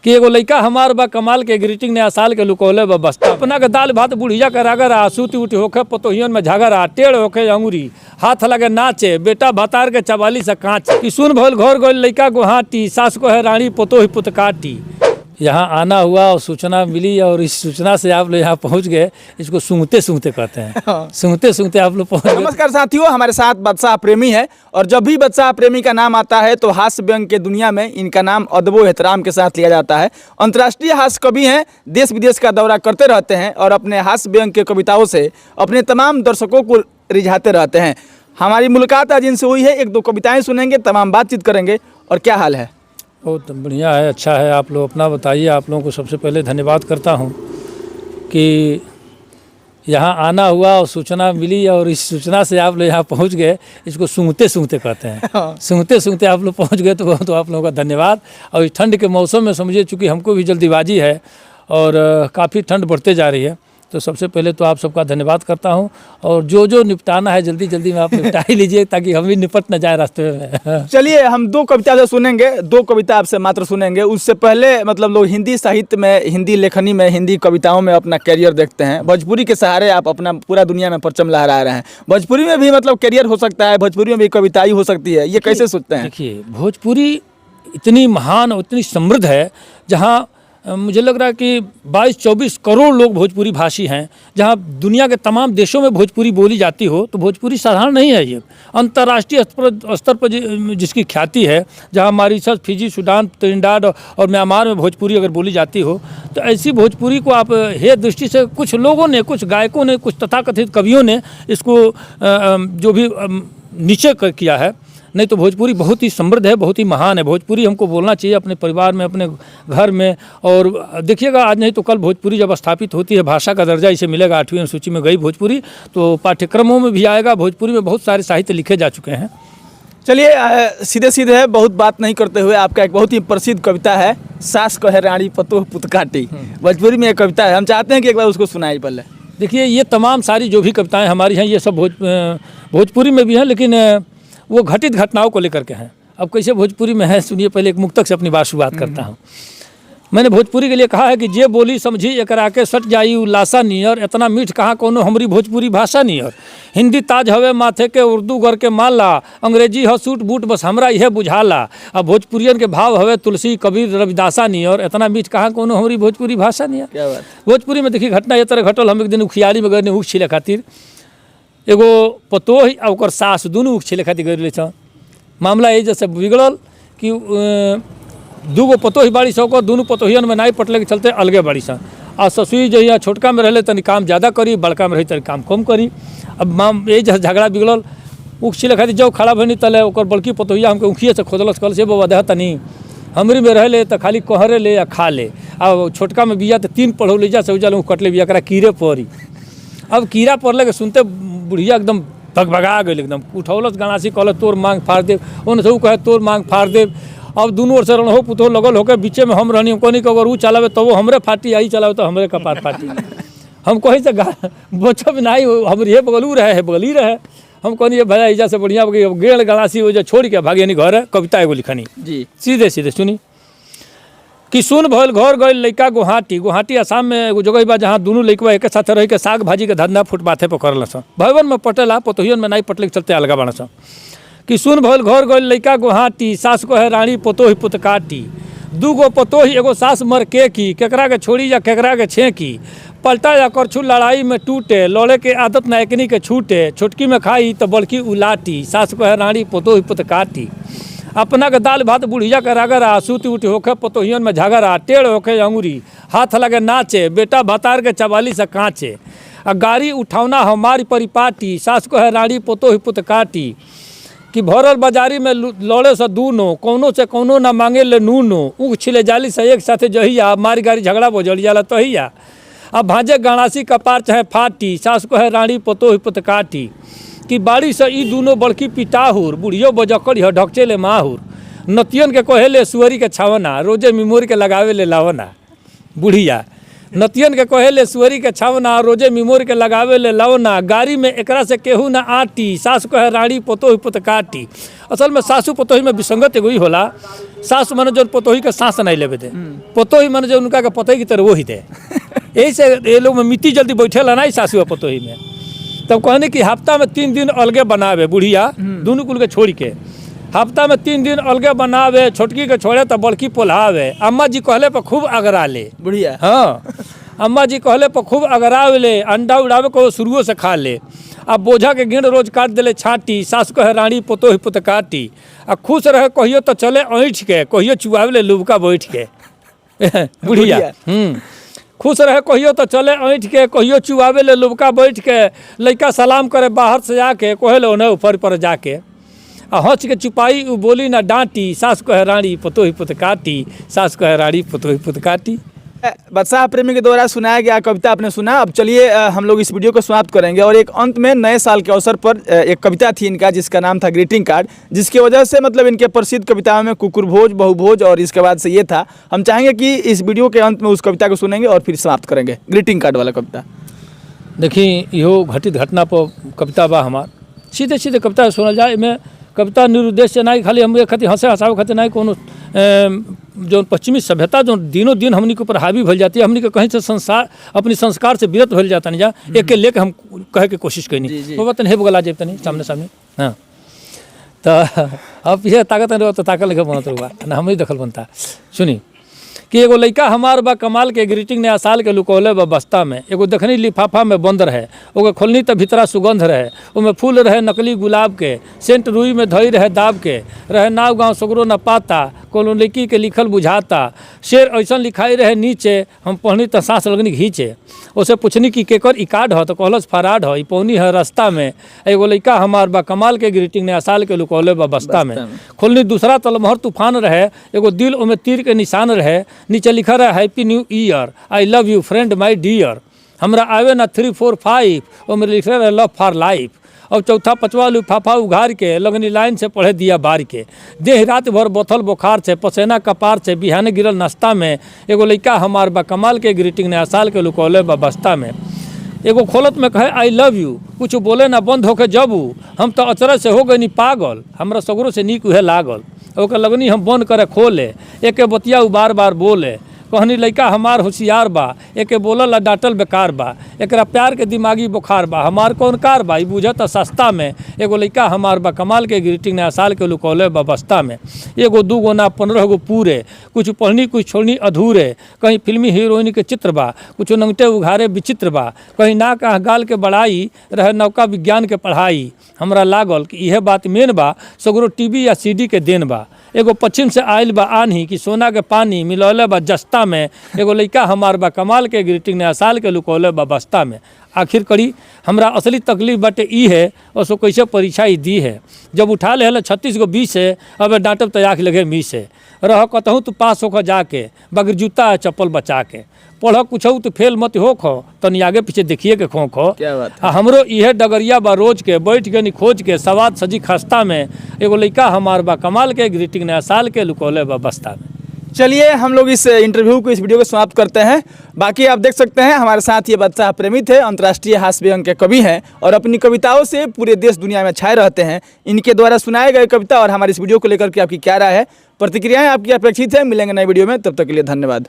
कि एगो लइका हमार बा कमाल के ग्रीटिंग नया साल के लुकौले बा बस्ता अपना के दाल भात बुढ़िया के रगरा सूती उठी होखे पतोहियन में झगड़ा टेढ़ होखे अंगूरी हाथ लगे नाचे बेटा भतार के चबाली से कांच कि सुन भइल घर गइल लइका गुहाटी सास को है रानी पतोही पुतकाटी। यहाँ आना हुआ और सूचना मिली और इस सूचना से आप लोग यहाँ पहुँच गए। इसको सूंघते सूंघते कहते हैं। सूंघते सूंघते आप लोग पहुँच गए। नमस्कार साथियों, हमारे साथ बादशाह प्रेमी है और जब भी बादशाह प्रेमी का नाम आता है तो हास्य व्यंग के दुनिया में इनका नाम अदबो एहतराम के साथ लिया जाता है। अंतर्राष्ट्रीय हास्य कवि हैं, देश विदेश का दौरा करते रहते हैं और अपने हास्य व्यंग के कविताओं से अपने तमाम दर्शकों को रिझाते रहते हैं। हमारी मुलाकात आज इनसे हुई है, एक दो कविताएँ सुनेंगे, तमाम बातचीत करेंगे। और क्या हाल है? बहुत बढ़िया है, अच्छा है। आप लोग अपना बताइए। आप लोगों को सबसे पहले धन्यवाद करता हूँ कि यहाँ आना हुआ और सूचना मिली और इस सूचना से आप लोग यहाँ पहुँच गए। इसको सूंघते सूंघते कहते हैं। सूंघते सूंघते आप लोग पहुँच गए तो आप लोगों का धन्यवाद। और इस ठंड के मौसम में समझिए, चूँकि हमको भी जल्दीबाजी है और काफ़ी ठंड बढ़ते जा रही है, तो सबसे पहले तो आप सबका धन्यवाद करता हूं। और जो निपटाना है जल्दी जल्दी में आप निपटा ही लीजिए ताकि हम भी निपट न जाए रास्ते में। चलिए, हम दो कविता जो सुनेंगे, दो कविता आपसे मात्र सुनेंगे। उससे पहले मतलब लोग हिंदी साहित्य में, हिंदी लेखनी में, हिंदी कविताओं में अपना कैरियर देखते हैं। भोजपुरी के सहारे आप अपना पूरा दुनिया में परचम लहरा रहे हैं। भोजपुरी में भी मतलब कैरियर हो सकता है, भोजपुरी में भी कविताई हो सकती है, ये कैसे सोचते हैं? देखिए, भोजपुरी इतनी महान और इतनी समृद्ध है, जहाँ मुझे लग रहा है कि 22-24 करोड़ लोग भोजपुरी भाषी हैं। जहाँ दुनिया के तमाम देशों में भोजपुरी बोली जाती हो, तो भोजपुरी साधारण नहीं है। ये अंतर्राष्ट्रीय स्तर पर जिसकी ख्याति है, जहाँ मॉरिशस, फिजी, सूडान, त्रिनिडाद और म्यांमार में भोजपुरी अगर बोली जाती हो, तो ऐसी भोजपुरी को आप हे दृष्टि से कुछ लोगों ने, कुछ गायकों ने, कुछ तथाकथित कवियों ने इसको जो भी नीचे किया है। नहीं तो भोजपुरी बहुत ही समृद्ध है, बहुत ही महान है। भोजपुरी हमको बोलना चाहिए अपने परिवार में, अपने घर में। और देखिएगा, आज नहीं तो कल भोजपुरी जब स्थापित होती है, भाषा का दर्जा इसे मिलेगा, 8वीं सूची में गई भोजपुरी, तो पाठ्यक्रमों में भी आएगा। भोजपुरी में बहुत सारे साहित्य लिखे जा चुके हैं। चलिए, सीधे सीधे बहुत बात नहीं करते हुए, आपका एक बहुत ही प्रसिद्ध कविता है, सास कहे रानी पतोह पुतकाटी। भोजपुरी में एक कविता है, हम चाहते हैं कि एक बार उसको सुनाइए पहले। देखिए, ये तमाम सारी जो भी कविताएँ हमारी हैं, ये सब भोजपुरी में भी हैं, लेकिन वो घटित घटनाओं को लेकर के हैं। अब कैसे भोजपुरी में है, सुनिए। पहले एक मुक्तक से अपनी बात शुरुआत करता हूँ। मैंने भोजपुरी के लिए कहा है कि जे बोली समझी एकरा के सट जाई उल्लासा नियर, इतना मीठ कहाँ कोनो हमारी भोजपुरी भाषा नियर। हिंदी ताज हवे माथे के, उर्दू घर के माला, अंग्रेजी ह सूट बूट बस हमरा यह बुझाला। अब भोजपुरियन के भाव हवे तुलसी कबीर रविदासा नियर, इतना मीठ कहाँ कोनो हमारी भोजपुरी भाषा नियर। क्या बात? भोजपुरी में देखिए, घटना ये तरह घटल। हम एक दिन उखियारी में गए ऊख छिले खातिर। एगो पतोह और ओकर सास दुनू ऊख छिले खातिर गए छन। मामला ये जैसे बिगड़ल कि दूगो पतोही बाड़ी सन, दुनू पतोहियन में नाई पटले के चलते अलगे बाड़ी सन। आ ससुई जहिया छोटका में रहे तनी काम ज़्यादा करी, बड़का में रही तनी काम कम करी। अब ये जैसे झगड़ा बिगड़ल, ऊख छिले खातिर जब खड़ा भनी तले ओकर बड़की पतोहिया हमके ऊखिए से खोदलस, कल से बाबा दह तनी हमरी में रह ले तो खाली कहरे ले या खा ले। आ छोटका में बिया तो 3 पढ़ो ले जा, सौजा ऊख कटले बिया, कीड़े पड़ी। अब कीड़ा पड़ले के सुनते बुढ़िया एकदम भगभगा गई, एकदम उठौलस गणासी, कहल तोर मांग फाड़ देव। उन सब कहे तोर मांग फाड़ देव। अब दोनों ओर से रण हो पुतो लगल होकर बीचे में हम रहनी, कहनी कि अगर वो चलावे तो वो हमरे फाटी, आई चलावे तो हमरे कपार फाटी। हम कहीं से बचब नहीं, हम ये बगलू रहे है, बगली रहे। हम कहनी ये भैया ऐजा से बढ़िया गेड़ गणासी हो जा छोड़ के भागे नहीं घर है। कविता एगो लिखनी जी, सीधे सीधे सुनी कि सुन भइल घर गइल लइका गुहाटी। गुहाटी आसाम में एगो जगह बा जहाँ दोनों लइकवा एक साथ रह के साग भाजी के धंधा फुटपाथे पर करल सन। भवन में पटेला, पतोहियन में नाई पटले के चलते अलगा बन सन। कि सुन भइल घर गइल लइका गुहाटी, सास को है रानी पतोही पुतकाटी। दूगो पतोही एगो सास मर के की, केकरा के छोड़ी या केकरा के छेकी। पलटा या करछू लड़ाई में टूटे, लौड़े के आदत नायकनी के छूटे। छोटकी में खाई तो बड़की उलाटी, सास को है रानी पतोही पुतकाटी। अपना के दाल भात बुढ़िया के रगरा सूती उठी होखे पतोहियन में झगड़ा टेढ़ होखे अंगूरी हाथ लगे नाचे बेटा भतार के चबाली से कांचे। आ गाड़ी उठावना हमारी परिपाटी, सास को है रानी पतोही पुतकाटी। कि भरल बाजारी में लौड़े से दूनो, कौनो से कौनो ना मांगे ले नूनो। ऊख छिले जाली से एक साथे जहिया, मारी गाड़ी झगड़ा बोझल जाला तहिया। अब भाजे गणासी कपार चाहे फाटी, सास को है रानी पतोही पुतकाटी। कि बाड़ी से ई दोनों बड़की पिटाहुर, बुढ़ियो बजकड़ी है ढकचे ले माहुर। नतियन के कहे ले सुअरी के छावना, रोजे मिमोरी के लगावे ले लावना। बुढ़िया नतियन के कहेले सुअरी के छावना, रोजे मिमोर के लगावे ले लवना, गाड़ी में एकरा से केहू ना आटी, सास कहे रानी पोतोही पुत काटी। असल में सासू पोतोही में विसंगत एगो ही होला, सास माने जो पोतोही के सांस नहीं लेवे दे, पोतोही माने जो उनका के पतोही की तरह वो ही दे। यही से ये लोग में मिट्टी जल्दी बैठेला नहीं सासू और पोतोही में। तब कहने कि हफ्ता में 3 दिन अलगे बनावे बुढ़िया दोनों कुल के छोड़ के, हफ्ता में 3 दिन अलगे बनावे, छोटकी के छोड़े तो बड़की पोल्हावे। अम्मा जी कहले पर खूब अगरा ले बुढ़िया। हाँ, अम्मा जी कहले पर खूब अगरावे ले, अंडा उड़ावे को शुरुओं से खा ले। अब बोझा के गिंड रोज काट देले छाटी, सास कहे रानी पोतोही पुत काटी। आ खुश रहे कहियो तो चले ऐंठ के, कहियो चुआवे ले लुबका बैठ के। बुढ़िया खुश रहे कहियो तो चले ऐंठ के, कहियो चुआवे ले लुबका बैठ के। लड़का सलाम करे बाहर से जाके, कहे ले ओने ऊपर पर जाके। आ हंस के चुपाई उ बोली ना डांटी, सास कहे रानी पोतोही पुत काटी, सास कहे रानी पोतोही पुत काटी। बादशाह प्रेमी के द्वारा सुनाया गया कविता आपने सुना। अब चलिए हम लोग इस वीडियो को समाप्त करेंगे और एक अंत में नए साल के अवसर पर एक कविता थी इनका जिसका नाम था ग्रीटिंग कार्ड, जिसकी वजह से मतलब इनके प्रसिद्ध कविताओं में कुकुर भोज, बहुभोज और इसके बाद से ये था। हम चाहेंगे कि इस वीडियो के अंत में उस कविता को सुनेंगे और फिर समाप्त करेंगे। ग्रीटिंग कार्ड वाला कविता देखी, इहो घटित घटना पर कविता बा हमार। सीधे सीधे कविता सुनल जाए, में कविता निरुद्देश्य नहीं, खाली हम खातिर हंसे हंसावे खातिर नहीं, कोनो जो पश्चिमी सभ्यता जो दिनों दिन हमनी के ऊपर हावी भल जाती है, हमनी के कहीं से संसार अपनी संस्कार से विरत भल जाता नहीं जा, एक के लेके हम कहे के कोशिश करी वो बात नहीं बगला जेब तनी सामने सामने। हाँ, तो अब ये ताकत नहीं तो ताकत लेके बनत रहुआ ना, हम ही दखल बनता। सुनी कि एगो लड़का हमार बा कमाल के, ग्रीटिंग नया साल के लुकौले बा बस्ता में। एगो दखनी लिफाफा में बंद रहे, ओके खोलनी तो भीतरा सुगंध रहे। उमें फूल रहे नकली गुलाब के, सेंट रुई में धई रहे दाब के। रहे नाव गाँव सगरो न पाता, कोनो लड़की के लिखल बुझाता। शेर ऐसा लिखाई रहे नीचे, हम पढ़नी तो सांस लगनी घींचे। उसे पूछनी कि केकर ई कार्ड हो, तो कहलस फराड हो, ई पौनी है रास्ता में। एगो लड़का हमार बा कमाल के, ग्रीटिंग नया साल के लुकौले बा बस्ता में। खोलनी दूसरा तलमहर तूफान रहे, एगो दिल उमें तीर के निशान रहे। नीचे लिखा रहा happy new year, I love you friend my dear. हमरा आवे ना 3 4 5, और मेरे लिख रहे लव फॉर लाइफ। और चौथा पचवा लिफाफा उघार के, लगनी लाइन से पढ़े दिया बार के। देह रात भर बोथल बुखार से, पसेना कपार से, बिहाने गिरल नाश्ता में। एगो लड़का हमार बा कमाल के, ग्रीटिंग नया साल के लुकौले बा बस्ता में। एगो खोलत में कहे आई लव यू, कुछ बोले ना बंद होके जबू। हम तो अचरज से हो गई पागल, हमरा सगरों से नीक उहे लागल। ओके लगनी हम बंद करे खोले, एके बतिया उ बार बार बोले। कहनी लड़का हमार होशियार बा, एके बोलल डांटल बेकार बा। एकरा प्यार के दिमागी बुखार बा, हमार कौन कार बा, ई बुझत सस्ता में। एगो लड़का हमार बा कमाल के, ग्रीटिंग नया साल के लुकौले बा बस्ता में। एगो 2 गो ना 15 गो पूरे, कुछ पढ़नी कुछ छोड़नी अधूरे। कहीं फिल्मी हीरोइन के चित्र बा, कुछ नंगटे उघारे विचित्र बा। कहीं ना कहा गाल के बड़ाई रहे, नौका विज्ञान के पढ़ाई। हमरा लागल कि यह बात मेन बा, सगरो टीवी या सीडी के देन बा। एगो पश्चिम से आयल बा आन्ही, कि सोना के पानी मिलौले बा जस्ता में। एगो लड़का हमार बा कमाल के, ग्रीटिंग नया साल के लुकौले बा बस्ता में। आखिर कड़ी हमरा असली तकलीफ बाटे ई है, और सो कैसे परीक्षा ही दी है। जब उठा ले 36 गो 20 है, अब डांटब तो आँख लगे मी से। रह कतहूँ तो पास होकर जाके, बगैर जूता चप्पल बचा के। पढ़ कुछ तो फेल मत हो खो, तनी आगे पीछे देखिए के खो खो। क्या बात है। हमरो इहे डगरिया बा रोज के, बैठ गनी खोज के, सवाद सजी खस्ता में। एगो लड़का हमार बा कमाल के, ग्रीटिंग नया साल के लुकौले बा बस्ता में। चलिए हम लोग इस इंटरव्यू को, इस वीडियो को समाप्त करते हैं। बाकी आप देख सकते हैं हमारे साथ ये बादशाह प्रेमी थे, अंतर्राष्ट्रीय हास्य व्यंग के कवि हैं और अपनी कविताओं से पूरे देश दुनिया में छाए रहते हैं। इनके द्वारा सुनाए गए कविता और हमारी इस वीडियो को लेकर के आपकी क्या राय है, प्रतिक्रियाएं आपकी अपेक्षित है। मिलेंगे नए वीडियो में, तब तक के लिए धन्यवाद।